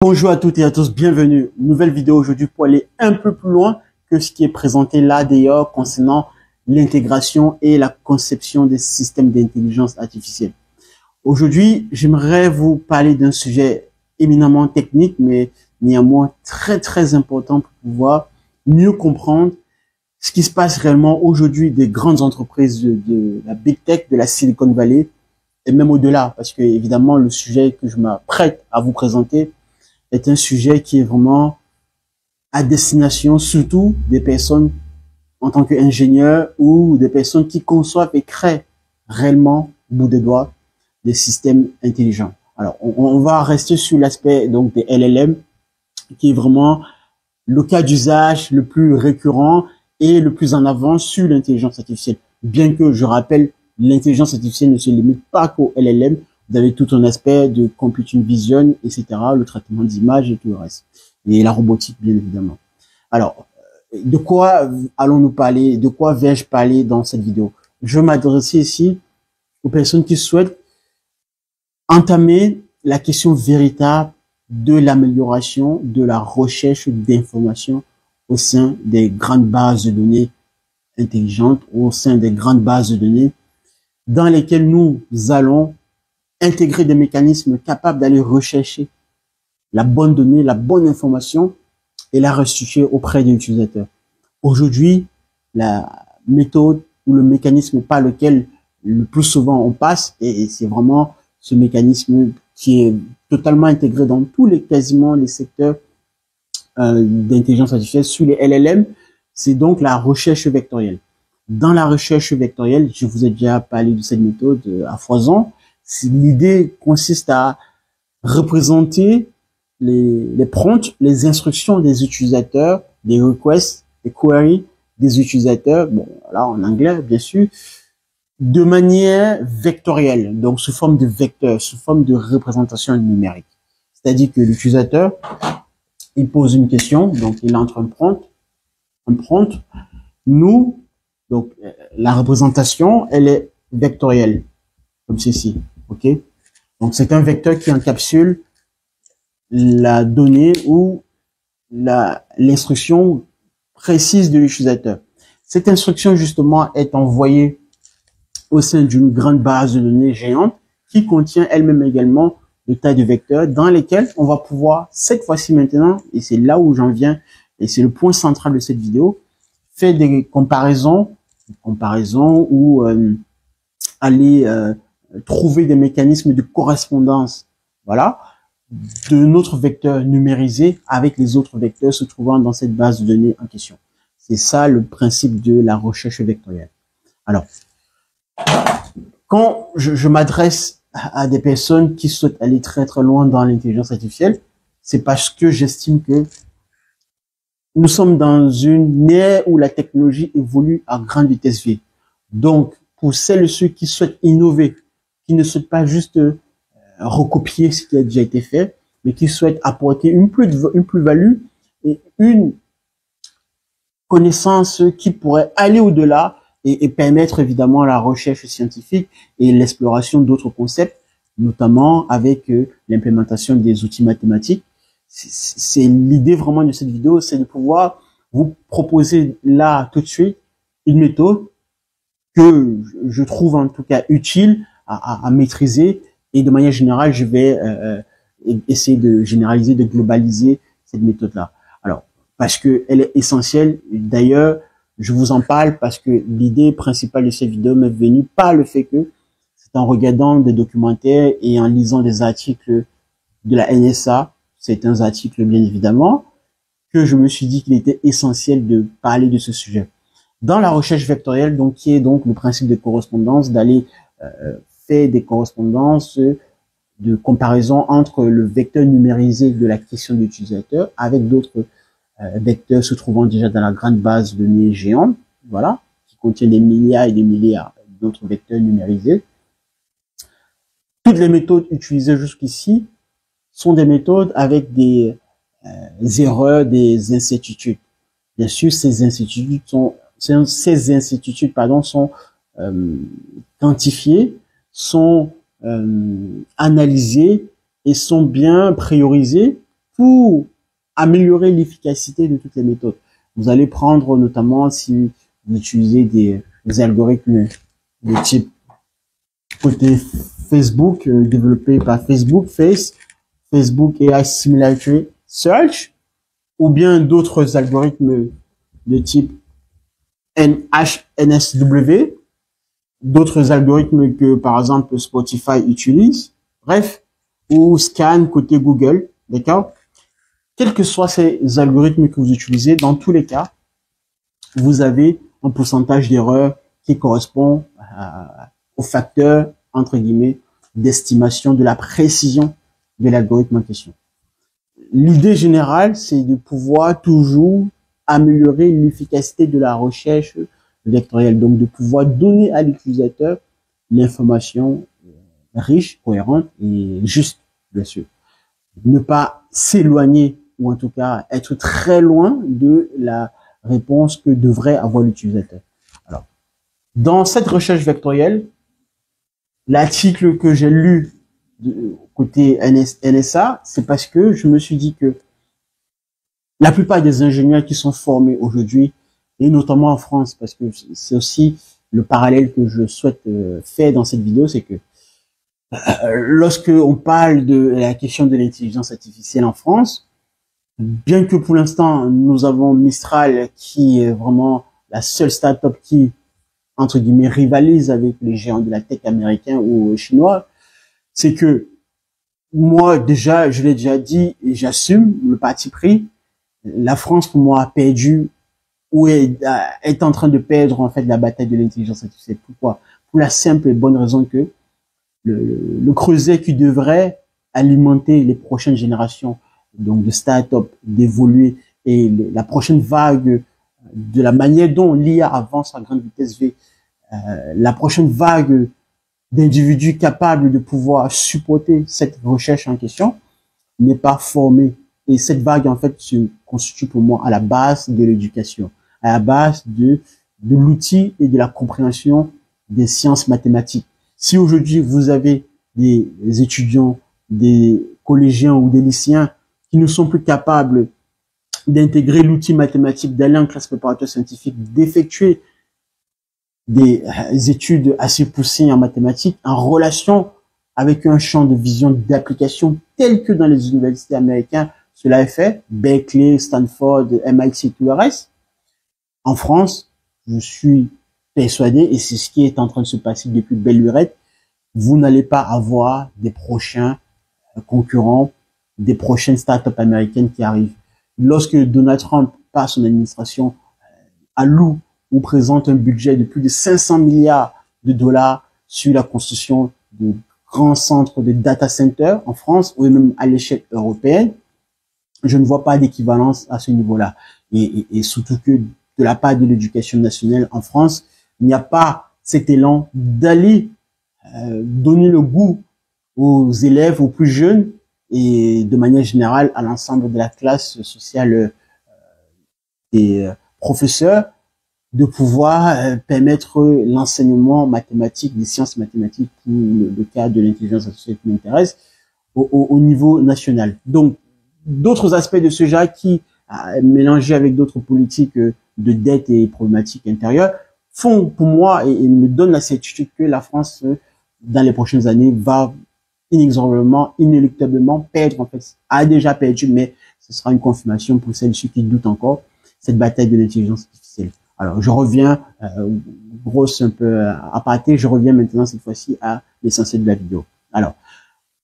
Bonjour à toutes et à tous, bienvenue. Nouvelle vidéo aujourd'hui pour aller un peu plus loin que ce qui est présenté là d'ailleurs concernant l'intégration et la conception des systèmes d'intelligence artificielle. Aujourd'hui, j'aimerais vous parler d'un sujet éminemment technique, mais néanmoins très important pour pouvoir mieux comprendre ce qui se passe réellement aujourd'hui des grandes entreprises de la Big Tech, de la Silicon Valley et même au-delà, parce que évidemment le sujet que je m'apprête à vous présenter est un sujet qui est vraiment à destination surtout des personnes en tant qu'ingénieurs ou des personnes qui conçoivent et créent réellement au bout des doigts des systèmes intelligents. Alors, on va rester sur l'aspect donc des LLM, qui est vraiment le cas d'usage le plus récurrent et le plus en avant sur l'intelligence artificielle. Bien que, je rappelle, l'intelligence artificielle ne se limite pas qu'au LLM. Vous avez tout un aspect de computing vision, etc., le traitement d'images et tout le reste. Et la robotique, bien évidemment. Alors, de quoi allons-nous parler? De quoi vais-je parler dans cette vidéo? Je vais m'adresser ici aux personnes qui souhaitent entamer la question véritable de l'amélioration de la recherche d'informations au sein des grandes bases de données intelligentes, au sein des grandes bases de données dans lesquelles nous allons intégrer des mécanismes capables d'aller rechercher la bonne donnée, la bonne information et la restituer auprès de l'utilisateur. Aujourd'hui, la méthode ou le mécanisme par lequel le plus souvent on passe, et c'est vraiment ce mécanisme qui est totalement intégré dans quasiment les secteurs d'intelligence artificielle sur les LLM, c'est donc la recherche vectorielle. Dans la recherche vectorielle, je vous ai déjà parlé de cette méthode à foison. L'idée consiste à représenter les prompts, les instructions des utilisateurs, les requests, les queries des utilisateurs, bon, là en anglais bien sûr, de manière vectorielle, donc sous forme de vecteurs, sous forme de représentation numérique. C'est-à-dire que l'utilisateur, il pose une question, donc il entre un prompt. Nous, donc la représentation, elle est vectorielle, comme ceci. OK? Donc, c'est un vecteur qui encapsule la donnée ou l'instruction précise de l'utilisateur. Cette instruction, justement, est envoyée au sein d'une grande base de données géante qui contient elle-même également le tas de vecteurs dans lesquels on va pouvoir, cette fois-ci maintenant, et c'est là où j'en viens, et c'est le point central de cette vidéo, faire des comparaisons ou aller trouver des mécanismes de correspondance, voilà, de notre vecteur numérisé avec les autres vecteurs se trouvant dans cette base de données en question. C'est ça le principe de la recherche vectorielle. Alors, quand je m'adresse à des personnes qui souhaitent aller très loin dans l'intelligence artificielle, c'est parce que j'estime que nous sommes dans une ère où la technologie évolue à grande vitesse V. Donc, pour celles et ceux qui souhaitent innover, qui ne souhaitent pas juste recopier ce qui a déjà été fait, mais qui souhaitent apporter une plus-value et une connaissance qui pourrait aller au-delà et permettre évidemment la recherche scientifique et l'exploration d'autres concepts, notamment avec l'implémentation des outils mathématiques. C'est l'idée vraiment de cette vidéo, c'est de pouvoir vous proposer là tout de suite une méthode que je trouve en tout cas utile à maîtriser, et de manière générale, je vais essayer de généraliser, de globaliser cette méthode-là. Alors, parce que elle est essentielle. D'ailleurs, je vous en parle parce que l'idée principale de cette vidéo m'est venue par le fait que c'est en regardant des documentaires et en lisant des articles de la NSA, c'est un article bien évidemment, que je me suis dit qu'il était essentiel de parler de ce sujet. Dans la recherche vectorielle, donc qui est donc le principe de correspondance, d'aller faire des correspondances de comparaison entre le vecteur numérisé de la question de l'utilisateur avec d'autres vecteurs se trouvant déjà dans la grande base de données géante, voilà, qui contient des milliards et des milliards d'autres vecteurs numérisés. Toutes les méthodes utilisées jusqu'ici sont des méthodes avec des erreurs, des incertitudes. Bien sûr, ces incertitudes sont quantifiées, sont analysées et sont bien priorisées pour améliorer l'efficacité de toutes les méthodes. Vous allez prendre notamment si vous utilisez des algorithmes de type côté Facebook, développé par Facebook AI Similarity Search, ou bien d'autres algorithmes de type NSW, d'autres algorithmes que, par exemple, Spotify utilise, bref, ou Scan côté Google, d'accord? Quels que soient ces algorithmes que vous utilisez, dans tous les cas, vous avez un pourcentage d'erreur qui correspond au facteur, entre guillemets, d'estimation de la précision de l'algorithme en question. L'idée générale, c'est de pouvoir toujours améliorer l'efficacité de la recherche vectorielle, donc de pouvoir donner à l'utilisateur l'information riche, cohérente et juste, bien sûr. Ne pas s'éloigner, ou en tout cas être très loin de la réponse que devrait avoir l'utilisateur. Alors, dans cette recherche vectorielle, l'article que j'ai lu côté NSA, c'est parce que je me suis dit que la plupart des ingénieurs qui sont formés aujourd'hui, et notamment en France, parce que c'est aussi le parallèle que je souhaite faire dans cette vidéo, c'est que lorsque on parle de la question de l'intelligence artificielle en France, bien que pour l'instant nous avons Mistral qui est vraiment la seule start-up qui, entre guillemets, rivalise avec les géants de la tech américains ou chinois, c'est que moi déjà, je l'ai déjà dit et j'assume le parti pris. La France, pour moi, a perdu ou est en train de perdre en fait la bataille de l'intelligence artificielle. Pourquoi? Pour la simple et bonne raison que le creuset qui devrait alimenter les prochaines générations donc de start-up, d'évoluer et la prochaine vague de la manière dont l'IA avance à grande vitesse V, la prochaine vague d'individus capables de pouvoir supporter cette recherche en question n'est pas formée. Et cette vague, en fait, se constitue pour moi à la base de l'éducation, à la base de l'outil et de la compréhension des sciences mathématiques. Si aujourd'hui, vous avez des étudiants, des collégiens ou des lycéens qui ne sont plus capables d'intégrer l'outil mathématique, d'aller en classe préparatoire scientifique, d'effectuer des études assez poussées en mathématiques, en relation avec un champ de vision d'application tel que dans les universités américaines, cela est fait, Berkeley, Stanford, MIT, tout le reste. En France, je suis persuadé, et c'est ce qui est en train de se passer depuis belle lurette, vous n'allez pas avoir des prochains concurrents, des prochaines startups américaines qui arrivent. Lorsque Donald Trump, par son administration, alloue ou présente un budget de plus de 500 milliards de dollars sur la construction de grands centres de data centers en France ou même à l'échelle européenne, je ne vois pas d'équivalence à ce niveau-là. Et surtout que de la part de l'éducation nationale en France, il n'y a pas cet élan d'aller donner le goût aux élèves, aux plus jeunes et de manière générale à l'ensemble de la classe sociale des professeurs de pouvoir permettre l'enseignement mathématique, des sciences mathématiques pour le cas de l'intelligence artificielle qui m'intéresse au niveau national. Donc, d'autres aspects de ce genre qui, mélangés avec d'autres politiques de dette et problématiques intérieures, font pour moi et me donnent la certitude que la France, dans les prochaines années, va inexorablement, inéluctablement perdre, en fait, a déjà perdu, mais ce sera une confirmation pour celles qui doutent encore, cette bataille de l'intelligence artificielle. Alors, je reviens, grosse un peu aparté, je reviens maintenant cette fois-ci à l'essentiel de la vidéo. Alors,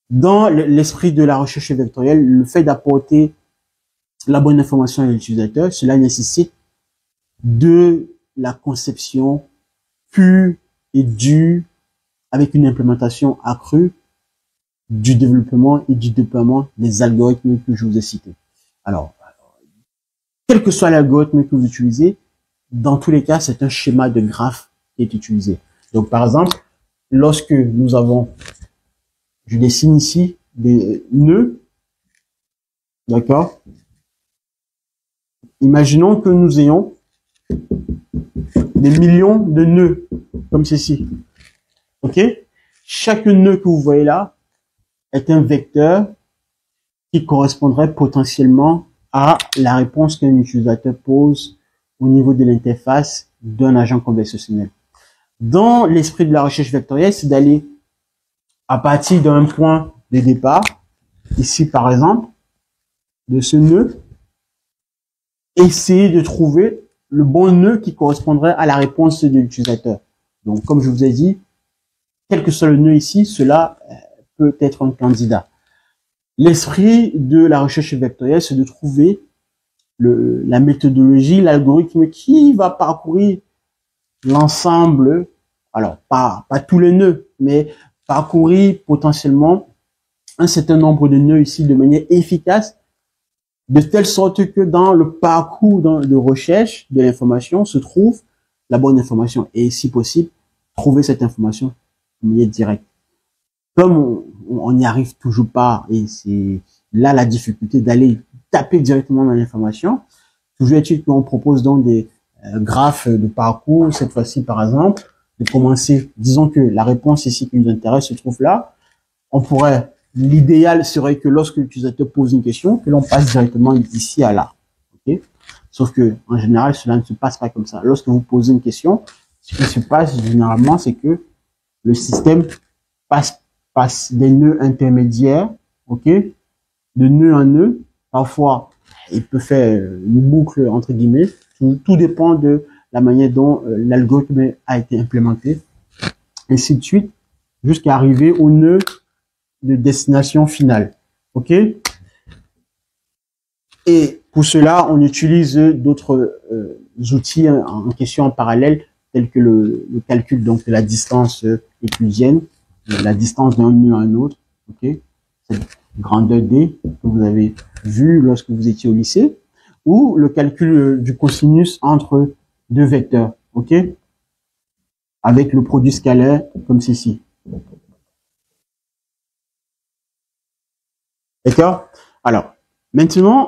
dans l'esprit de la recherche vectorielle, le fait d'apporter la bonne information à l'utilisateur, cela nécessite de la conception pure et dure avec une implémentation accrue du développement et du déploiement des algorithmes que je vous ai cités. Alors, quel que soit l'algorithme que vous utilisez, dans tous les cas, c'est un schéma de graphe qui est utilisé. Donc, par exemple, lorsque nous avons, je dessine ici des nœuds, d'accord? Imaginons que nous ayons des millions de nœuds, comme ceci. OK? Chaque nœud que vous voyez là est un vecteur qui correspondrait potentiellement à la réponse qu'un utilisateur pose au niveau de l'interface d'un agent conversationnel. Dans l'esprit de la recherche vectorielle, c'est d'aller à partir d'un point de départ, ici par exemple, de ce nœud, essayer de trouver le bon nœud qui correspondrait à la réponse de l'utilisateur. Donc, comme je vous ai dit, quel que soit le nœud ici, cela peut être un candidat. L'esprit de la recherche vectorielle, c'est de trouver la méthodologie, l'algorithme qui va parcourir l'ensemble, alors pas tous les nœuds, mais parcourir potentiellement un certain nombre de nœuds ici de manière efficace, de telle sorte que dans le parcours de recherche de l'information se trouve la bonne information et si possible, trouver cette information de manière directe. Comme on n'y arrive toujours pas, et c'est là la difficulté d'aller taper directement dans l'information, toujours est-il qu'on propose donc des graphes de parcours, cette fois-ci par exemple, de commencer, disons que la réponse ici qui nous intéresse se trouve là, on pourrait, l'idéal serait que lorsque l'utilisateur pose une question, que l'on passe directement d'ici à là. Okay? Sauf que en général, cela ne se passe pas comme ça. Lorsque vous posez une question, ce qui se passe généralement, c'est que le système passe des nœuds intermédiaires, ok, de nœud en nœud. Parfois, il peut faire une boucle entre guillemets. Tout dépend de la manière dont l'algorithme a été implémenté, ainsi de suite, jusqu'à arriver au nœud de destination finale. Ok. Et pour cela, on utilise d'autres outils en question en parallèle, tels que le calcul donc de la distance euclidienne, la distance d'un nœud à un autre. Ok. Cette grandeur D que vous avez vu lorsque vous étiez au lycée, ou le calcul du cosinus entre deux vecteurs. Ok. Avec le produit scalaire comme ceci. D'accord? Alors, maintenant,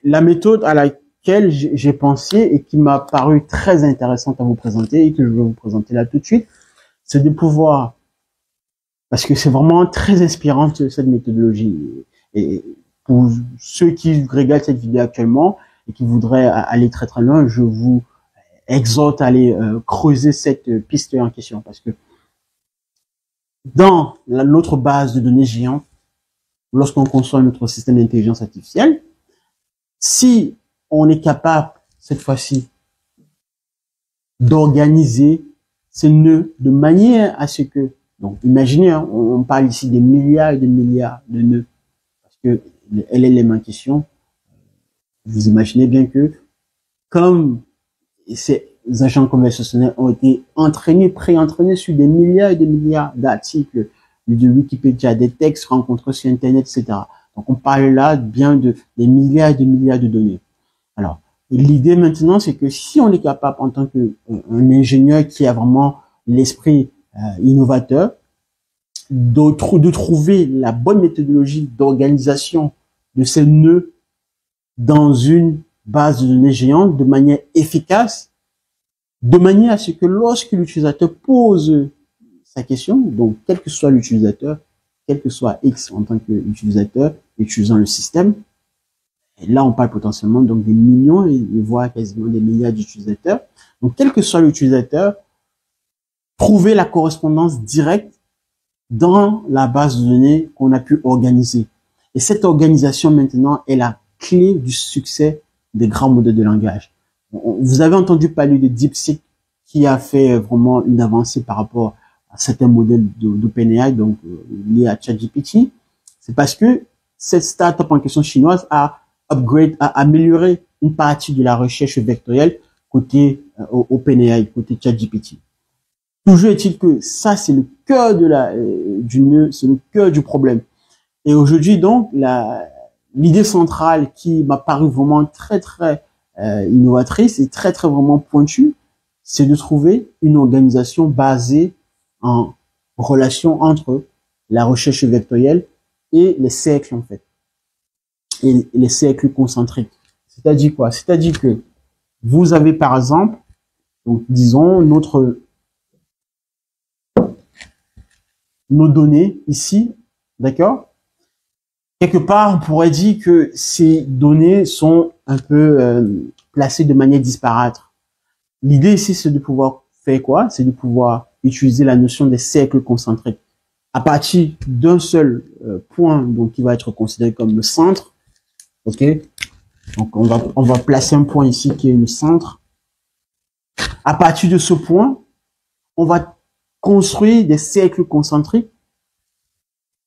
la méthode à laquelle j'ai pensé et qui m'a paru très intéressante à vous présenter et que je vais vous présenter là tout de suite, c'est de pouvoir, parce que c'est vraiment très inspirant cette méthodologie. Et pour ceux qui regardent cette vidéo actuellement et qui voudraient aller très très loin, je vous exhorte à aller creuser cette piste en question, parce que dans l'autre base de données géante, lorsqu'on conçoit notre système d'intelligence artificielle, si on est capable, cette fois-ci, d'organiser ces nœuds de manière à ce que, donc imaginez, hein, on parle ici des milliards et des milliards de nœuds, parce que LLM en question, vous imaginez bien que comme ces agents conversationnels ont été entraînés, pré-entraînés sur des milliards et des milliards d'articles de Wikipédia, des textes rencontrés sur Internet, etc. Donc, on parle là bien des milliards et des milliards de données. Alors, l'idée maintenant, c'est que si on est capable, en tant qu'un ingénieur qui a vraiment l'esprit innovateur, de trouver la bonne méthodologie d'organisation de ces nœuds dans une base de données géante de manière efficace, de manière à ce que lorsque l'utilisateur pose sa question, donc quel que soit l'utilisateur, quel que soit X en tant qu'utilisateur utilisant le système, et là on parle potentiellement donc des millions et voire quasiment des milliards d'utilisateurs, donc quel que soit l'utilisateur, trouver la correspondance directe dans la base de données qu'on a pu organiser. Et cette organisation maintenant est la clé du succès des grands modèles de langage. Vous avez entendu parler de DeepSeek qui a fait vraiment une avancée par rapport à certains modèles d'OpenAI, donc liés à ChatGPT. C'est parce que cette startup en question chinoise a amélioré une partie de la recherche vectorielle côté OpenAI, côté ChatGPT. Toujours est-il que ça, c'est le cœur du nœud, c'est le cœur du problème. Et aujourd'hui, donc, l'idée centrale qui m'a paru vraiment très, très innovatrice et très, très vraiment pointue, c'est de trouver une organisation basée en relation entre la recherche vectorielle et les cercles, en fait. Et les cercles concentriques. C'est-à-dire quoi? C'est-à-dire que vous avez, par exemple, donc, disons, nos données ici, d'accord? quelque part, on pourrait dire que ces données sont un peu placées de manière disparate. L'idée ici, c'est de pouvoir faire quoi? C'est de pouvoir utiliser la notion des cercles concentriques. À partir d'un seul point, donc qui va être considéré comme le centre, ok? Donc on va placer un point ici qui est le centre. À partir de ce point, on va construire des cercles concentriques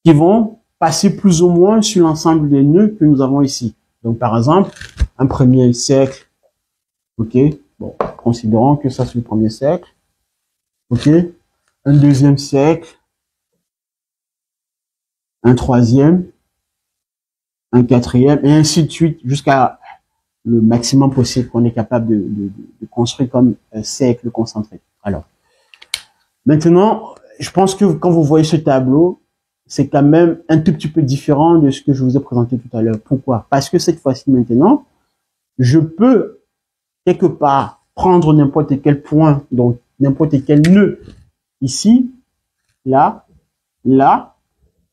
qui vont passer plus ou moins sur l'ensemble des nœuds que nous avons ici. Donc par exemple, un premier cercle, ok? Bon, considérons que ça c'est le premier cercle, ok? Un deuxième cercle, un troisième, un quatrième, et ainsi de suite, jusqu'à le maximum possible qu'on est capable de construire comme un cercle concentrique. Alors, maintenant, je pense que quand vous voyez ce tableau, c'est quand même un tout petit peu différent de ce que je vous ai présenté tout à l'heure. Pourquoi? Parce que cette fois-ci, maintenant, je peux quelque part prendre n'importe quel point, donc n'importe quel nœud, ici, là, là,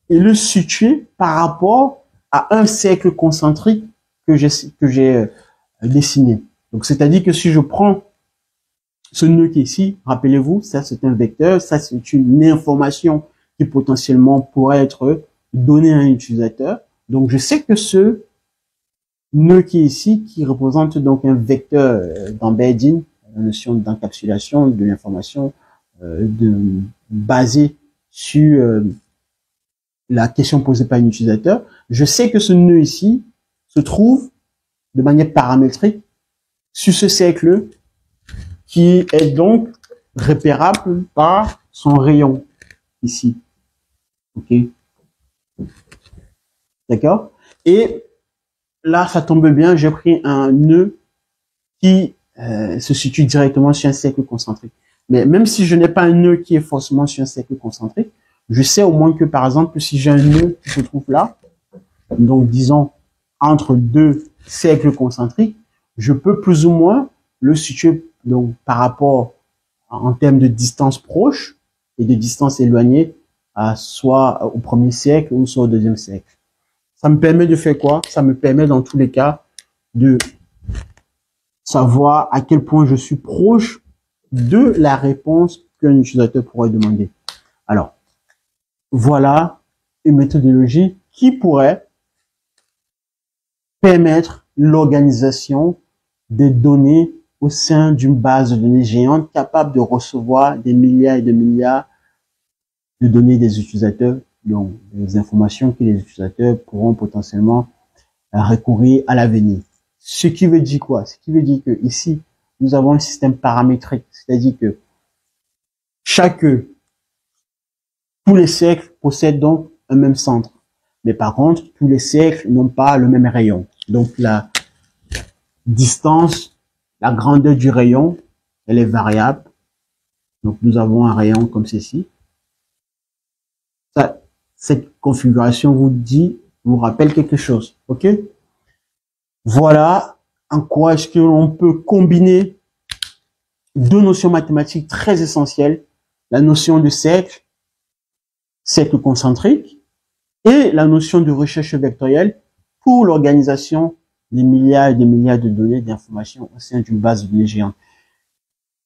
et le situer par rapport à un cercle concentrique que j'ai dessiné. Donc, c'est-à-dire que si je prends ce nœud qui est ici, rappelez-vous, ça c'est un vecteur, ça c'est une information qui potentiellement pourrait être donnée à un utilisateur. Donc, je sais que ce nœud qui est ici, qui représente donc un vecteur d'embedding, la notion d'encapsulation de l'information basée sur la question posée par un utilisateur, je sais que ce nœud ici se trouve de manière paramétrique sur ce cercle qui est donc repérable par son rayon ici. Ok, d'accord? Et là, ça tombe bien, j'ai pris un nœud qui se situe directement sur un cercle concentrique. Mais même si je n'ai pas un nœud qui est forcément sur un cercle concentrique, je sais au moins que, par exemple, si j'ai un nœud qui se trouve là, donc disons entre deux cercles concentriques, je peux plus ou moins le situer donc par rapport en termes de distance proche et de distance éloignée, soit au premier cercle ou soit au deuxième cercle. Ça me permet de faire quoi? Ça me permet dans tous les cas de savoir à quel point je suis proche de la réponse qu'un utilisateur pourrait demander. Alors, voilà une méthodologie qui pourrait permettre l'organisation des données au sein d'une base de données géante capable de recevoir des milliards et des milliards de données des utilisateurs, donc des informations que les utilisateurs pourront potentiellement recourir à l'avenir. Ce qui veut dire quoi? Ce qui veut dire que ici, nous avons un système paramétrique, c'est-à-dire que tous les cercles possèdent donc un même centre. Mais par contre, tous les cercles n'ont pas le même rayon. Donc la distance, la grandeur du rayon, elle est variable. Donc nous avons un rayon comme ceci. Cette configuration vous rappelle quelque chose. OK? Voilà en quoi est-ce que l'on peut combiner deux notions mathématiques très essentielles. La notion de cercle concentrique, et la notion de recherche vectorielle pour l'organisation des milliards et des milliards de données d'informations au sein d'une base de données géante.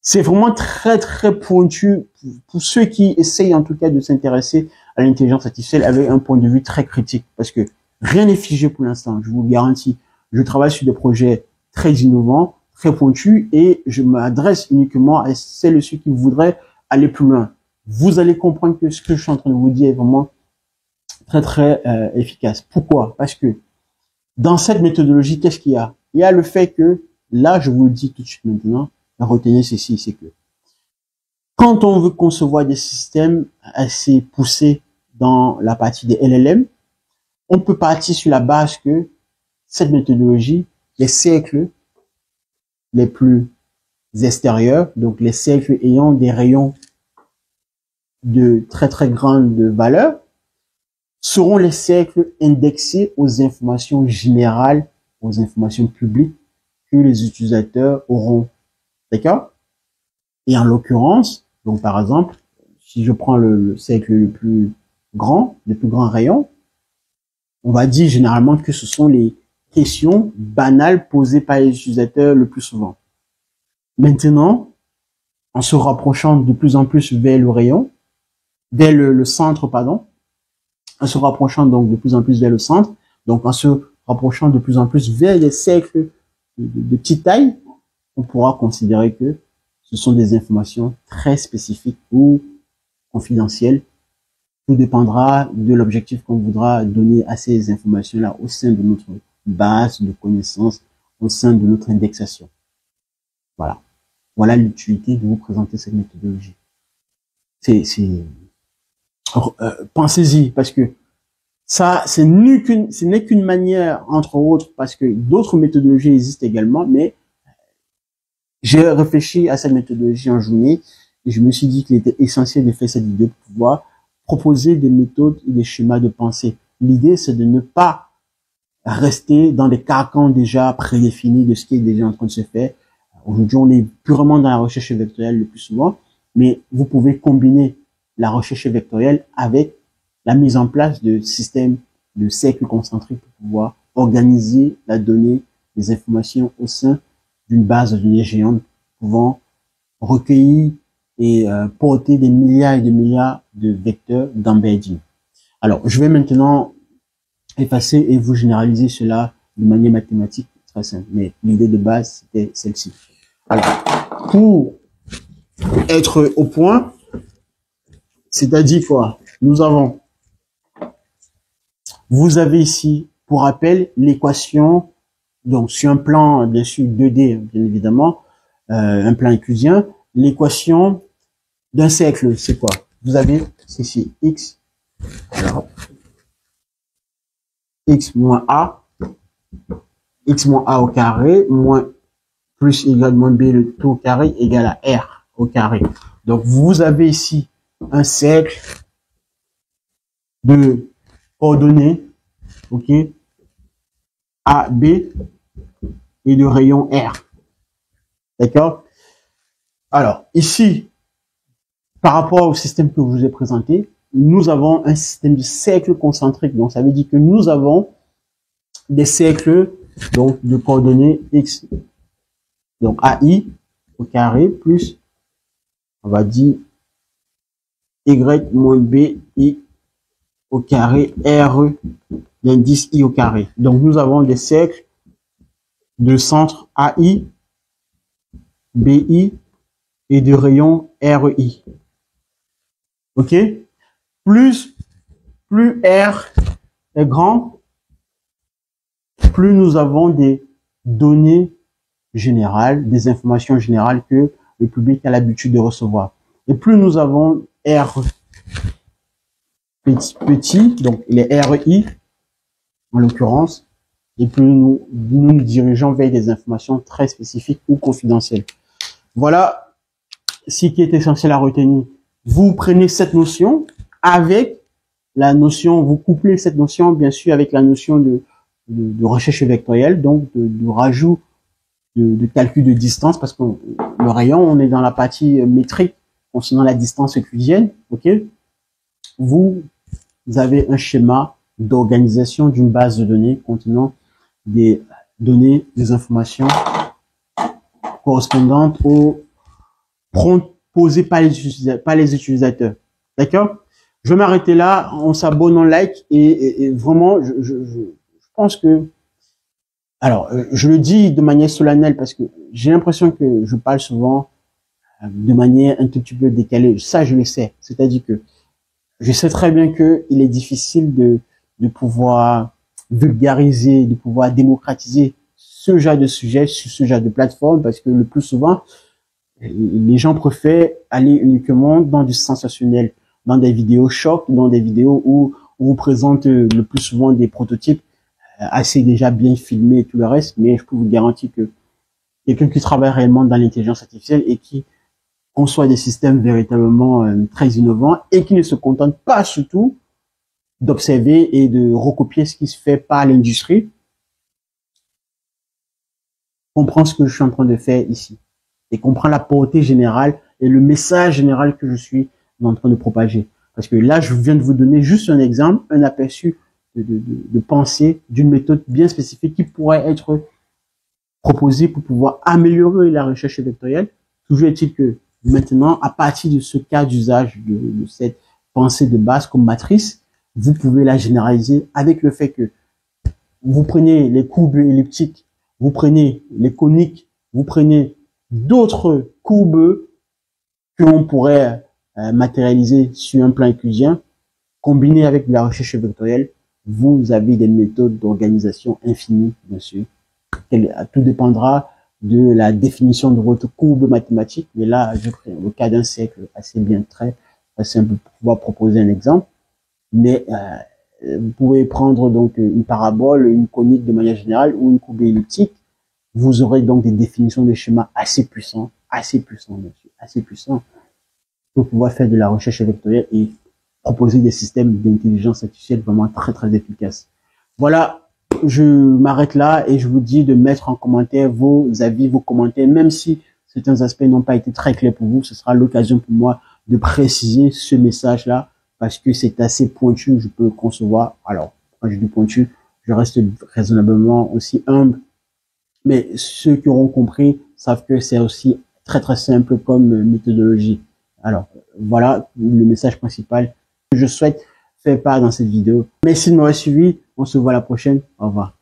C'est vraiment très, très pointu pour ceux qui essayent en tout cas de s'intéresser à l'intelligence artificielle avec un point de vue très critique, parce que rien n'est figé pour l'instant, je vous le garantis. Je travaille sur des projets très innovants, très pointus, et je m'adresse uniquement à celles et ceux qui voudraient aller plus loin. Vous allez comprendre que ce que je suis en train de vous dire est vraiment très, très efficace. Pourquoi? Parce que dans cette méthodologie, qu'est-ce qu'il y a? Il y a le fait que, là, je vous le dis tout de suite maintenant, retenez ceci, c'est que quand on veut concevoir des systèmes assez poussés dans la partie des LLM, on peut partir sur la base que cette méthodologie, les cercles les plus extérieurs, donc les cercles ayant des rayons de très très grande valeur, seront les cercles indexés aux informations générales, aux informations publiques que les utilisateurs auront. D'accord? Et en l'occurrence, donc par exemple, si je prends le cercle le plus grand rayon, on va dire généralement que ce sont les questions banales posées par les utilisateurs le plus souvent. Maintenant, en se rapprochant de plus en plus vers le rayon, vers le centre, pardon, en se rapprochant donc de plus en plus vers le centre, donc en se rapprochant de plus en plus vers les cercles de petite taille, on pourra considérer que ce sont des informations très spécifiques ou confidentielles. Tout dépendra de l'objectif qu'on voudra donner à ces informations-là au sein de notre base de connaissances, au sein de notre indexation. Voilà. Voilà l'utilité de vous présenter cette méthodologie. Pensez-y, parce que ça, ce n'est qu'une manière, entre autres, parce que d'autres méthodologies existent également, mais j'ai réfléchi à cette méthodologie en journée et je me suis dit qu'il était essentiel de faire cette vidéo pour pouvoir proposer des méthodes et des schémas de pensée. L'idée, c'est de ne pas rester dans des carcans déjà prédéfinis de ce qui est déjà en train de se faire. Aujourd'hui, on est purement dans la recherche vectorielle le plus souvent, mais vous pouvez combiner la recherche vectorielle avec la mise en place de systèmes de cercles concentriques pour pouvoir organiser la donnée, les informations au sein d'une base de données géante pouvant recueillir et porter des milliards et des milliards de vecteurs d'embedding. Alors, je vais maintenant effacer et vous généraliser cela de manière mathématique très simple, mais l'idée de base, c'était celle-ci. Alors, pour être au point, c'est-à-dire quoi? Vous avez ici, pour rappel, l'équation, donc sur un plan, bien sûr, 2D, bien évidemment, un plan euclidien, l'équation d'un cercle, c'est quoi? Vous avez ici x, alors, x moins a au carré, moins plus y moins b le tout au carré égale à r au carré. Donc, vous avez ici un cercle de coordonnées, ok, A, B et de rayon R. D'accord? Alors, ici, par rapport au système que je vous ai présenté, nous avons un système de cercles concentriques. Donc, ça veut dire que nous avons des cercles donc de coordonnées X. Donc, AI au carré plus, on va dire, Y moins B, I au carré, RE, l'indice I au carré. Donc, nous avons des cercles de centre AI, BI et de rayon RI. OK? Plus R est grand, plus nous avons des données générales, des informations générales que le public a l'habitude de recevoir. Et plus nous avons R petit, donc les RI, en l'occurrence, et plus nous nous dirigeons vers des informations très spécifiques ou confidentielles. Voilà ce qui est essentiel à retenir. Vous prenez cette notion avec la notion, vous couplez cette notion, bien sûr, avec la notion de recherche vectorielle, donc de rajout de calcul de distance, parce que le rayon, on est dans la partie métrique concernant la distance euclidienne, ok? Vous avez un schéma d'organisation d'une base de données contenant des données, des informations correspondantes aux prompts posés par les utilisateurs. D'accord? Je vais m'arrêter là. On s'abonne, on like et vraiment, je pense que, alors, je le dis de manière solennelle parce que j'ai l'impression que je parle souvent de manière un tout petit peu décalée. Ça, je le sais. C'est-à-dire que je sais très bien que il est difficile de pouvoir vulgariser, de pouvoir démocratiser ce genre de sujet sur ce genre de plateforme parce que le plus souvent, les gens préfèrent aller uniquement dans du sensationnel, dans des vidéos chocs, dans des vidéos où on vous présente le plus souvent des prototypes assez déjà bien filmés et tout le reste, mais je peux vous garantir que quelqu'un qui travaille réellement dans l'intelligence artificielle et qui conçoit des systèmes véritablement très innovants et qui ne se contente pas surtout d'observer et de recopier ce qui se fait par l'industrie, comprend ce que je suis en train de faire ici et comprend la portée générale et le message général que je suis en train de propager. Parce que là, je viens de vous donner juste un exemple, un aperçu de pensée d'une méthode bien spécifique qui pourrait être proposée pour pouvoir améliorer la recherche vectorielle. Toujours est-il que maintenant, à partir de ce cas d'usage de cette pensée de base comme matrice, vous pouvez la généraliser avec le fait que vous prenez les courbes elliptiques, vous prenez les coniques, vous prenez d'autres courbes que l'on pourrait matérialiser sur un plan euclidien, combiné avec de la recherche vectorielle, vous avez des méthodes d'organisation infinies, bien sûr. Tout dépendra de la définition de votre courbe mathématique. Mais là, je prends le cas d'un cercle assez bien très simple pour pouvoir proposer un exemple. Mais vous pouvez prendre donc une parabole, une conique de manière générale ou une courbe elliptique. Vous aurez donc des définitions de schémas assez puissants, bien sûr, assez puissants pour pouvoir faire de la recherche vectorielle et proposer des systèmes d'intelligence artificielle vraiment très très efficaces. Voilà, je m'arrête là et je vous dis de mettre en commentaire vos avis, vos commentaires, même si certains aspects n'ont pas été très clairs pour vous, ce sera l'occasion pour moi de préciser ce message-là parce que c'est assez pointu, je peux concevoir. Alors, quand je dis pointu, je reste raisonnablement aussi humble, mais ceux qui auront compris savent que c'est aussi très très simple comme méthodologie. Alors, voilà le message principal que je souhaite faire part dans cette vidéo. Merci de m'avoir suivi. On se voit la prochaine. Au revoir.